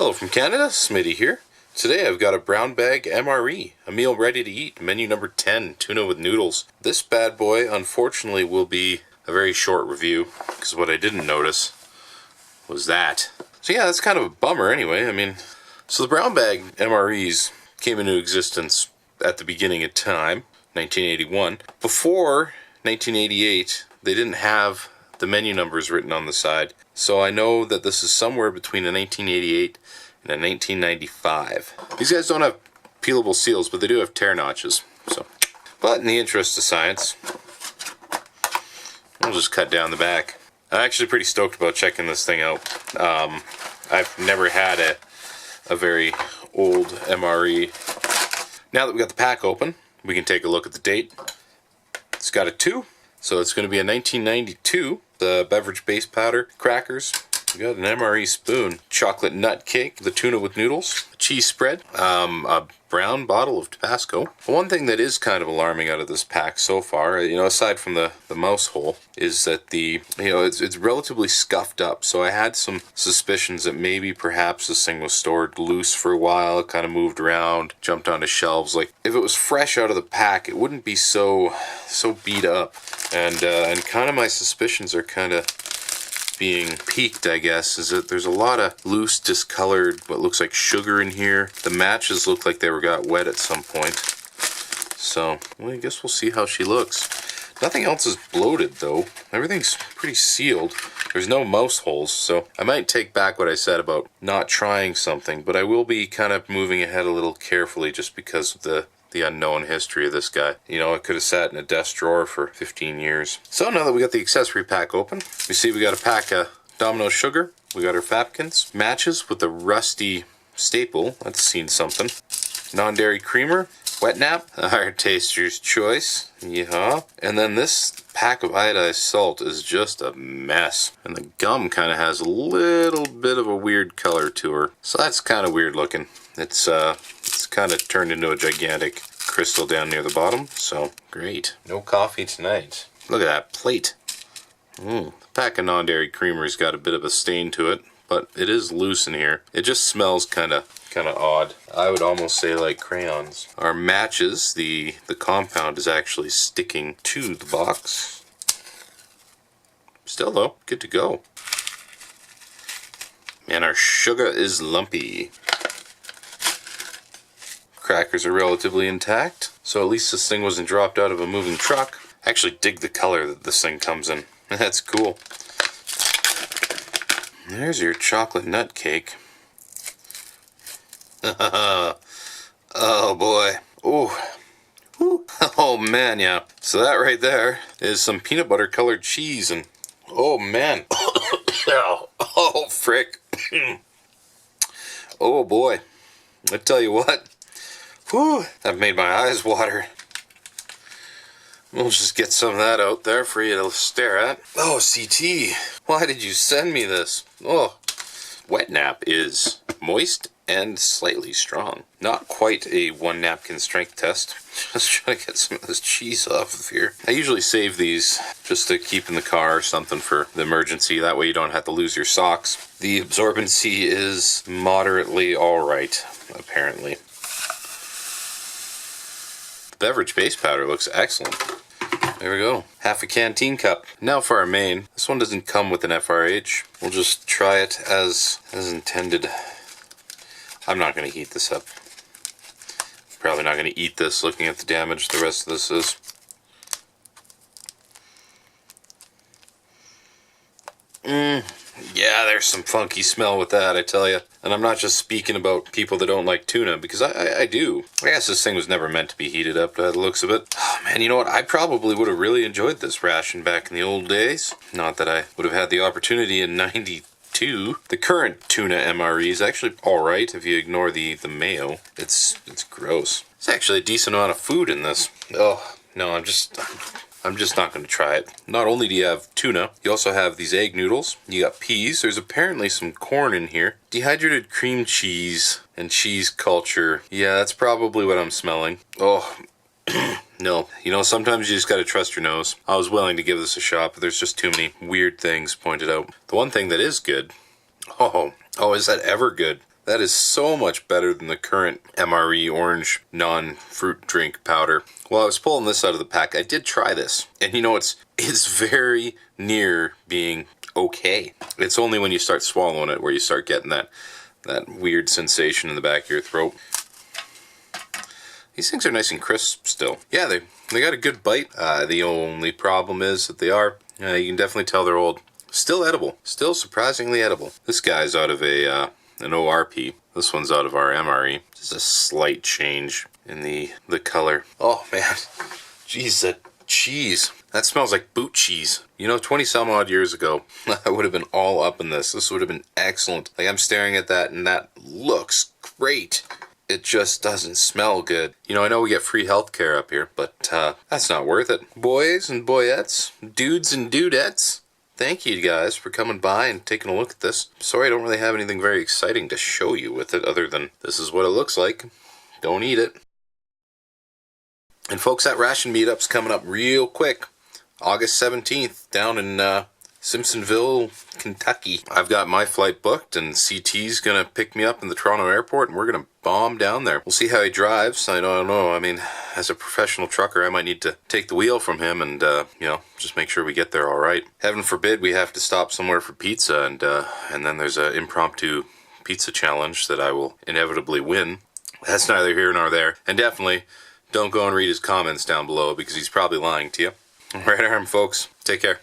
Hello from Canada, Smitty here. Today I've got a brown bag MRE, a meal ready to eat, menu number 10, tuna with noodles. This bad boy, unfortunately, will be a very short review, because what I didn't notice was that. So yeah, that's kind of a bummer anyway. So the brown bag MREs came into existence at the beginning of time, 1981. Before 1988, they didn't have the menu numbers written on the side. So I know that this is somewhere between a 1988 and a 1995. These guys don't have peelable seals, but they do have tear notches. But in the interest of science, I'll just cut down the back. I'm actually pretty stoked about checking this thing out. I've never had a very old MRE. Now that we got the pack open, we can take a look at the date. It's got a 2, so it's going to be a 1992. The beverage base powder, crackers. We got an MRE spoon, chocolate nut cake, the tuna with noodles, a cheese spread, a brown bottle of Tabasco. One thing that is kind of alarming out of this pack so far, aside from the mouse hole, is that it's relatively scuffed up. So I had some suspicions that maybe perhaps this thing was stored loose for a while, it kind of moved around, jumped onto shelves. Like if it was fresh out of the pack, it wouldn't be so beat up. And kind of my suspicions are kind of being piqued, I guess, is that there's a lot of loose, discolored, what looks like sugar in here. The matches look like they got wet at some point. So, well, I guess we'll see how she looks. Nothing else is bloated, though. Everything's pretty sealed. There's no mouse holes, so I might take back what I said about not trying something, but I will be kind of moving ahead a little carefully just because of the unknown history of this guy. It could have sat in a desk drawer for 15 years. So now that we got the accessory pack open, we see we got a pack of Domino's sugar, we got our Fapkins, matches with the rusty staple, that's seen something, non-dairy creamer, wet nap, our taster's choice, yeah, and then this pack of iodized salt is just a mess, and the gum kind of has a little bit of a weird color to her, so that's kind of weird looking. It's kind of turned into a gigantic crystal down near the bottom, so great. No coffee tonight. Look at that plate. The pack of non-dairy creamer's got a bit of a stain to it, but it is loose in here. It just smells kind of odd. I would almost say like crayons. Our matches, the compound is actually sticking to the box. Still though, good to go. And our sugar is lumpy. Crackers are relatively intact, so at least this thing wasn't dropped out of a moving truck. I actually dig the color that this thing comes in. That's cool. There's your chocolate nut cake. Oh boy. Ooh. Oh man, yeah. So that right there is some peanut butter colored cheese, and oh man. Oh frick. Oh boy. I tell you what. Whew, that made my eyes water. We'll just get some of that out there for you to stare at. Oh, CT, why did you send me this? Oh, wet nap is moist and slightly strong. Not quite a 1 napkin strength test. Just trying to get some of this cheese off of here. I usually save these just to keep in the car or something for the emergency. That way you don't have to lose your socks. The absorbency is moderately alright, apparently. Beverage base powder looks excellent. There we go. Half a canteen cup. Now for our main. This one doesn't come with an FRH. We'll just try it as intended. I'm not going to heat this up. Probably not going to eat this looking at the damage the rest of this is. Yeah, there's some funky smell with that, I tell you. And I'm not just speaking about people that don't like tuna, because I do. I guess this thing was never meant to be heated up by the looks of it. Oh man, you know what? I probably would have really enjoyed this ration back in the old days. Not that I would have had the opportunity in '92. The current tuna MRE is actually alright if you ignore the mayo. It's gross. There's actually a decent amount of food in this. Oh, no, I'm just not going to try it. Not only do you have tuna, you also have these egg noodles. You got peas. There's apparently some corn in here. Dehydrated cream cheese and cheese culture. Yeah, that's probably what I'm smelling. Oh, no. Sometimes you just got to trust your nose. I was willing to give this a shot, but there's just too many weird things pointed out. The one thing that is good... Oh, is that ever good? That is so much better than the current MRE orange non-fruit drink powder. While I was pulling this out of the pack, I did try this. And you know, it's very near being okay. It's only when you start swallowing it where you start getting that weird sensation in the back of your throat. These things are nice and crisp still. Yeah, they got a good bite. The only problem is that you can definitely tell they're old. Still edible. Still surprisingly edible. This guy's out of an ORP. This one's out of our MRE. Just a slight change in the color. Oh man, jeez, that cheese. That smells like boot cheese. You know, 20 some odd years ago, I would have been all up in this. This would have been excellent. Like, I'm staring at that and that looks great. It just doesn't smell good. You know, I know we get free healthcare up here, but that's not worth it. Boys and boyettes, dudes and dudettes, thank you guys for coming by and taking a look at this. Sorry I don't really have anything very exciting to show you with it other than this is what it looks like. Don't eat it. And folks, that ration meetup's coming up real quick. August 17th down in Simpsonville, Kentucky. I've got my flight booked and CT's gonna pick me up in the Toronto airport and we're gonna bomb down there. We'll see how he drives. I don't know. I mean, as a professional trucker, I might need to take the wheel from him and, you know, just make sure we get there all right. Heaven forbid we have to stop somewhere for pizza and then there's an impromptu pizza challenge that I will inevitably win. That's neither here nor there. And definitely don't go and read his comments down below because he's probably lying to you. Right arm, folks. Take care.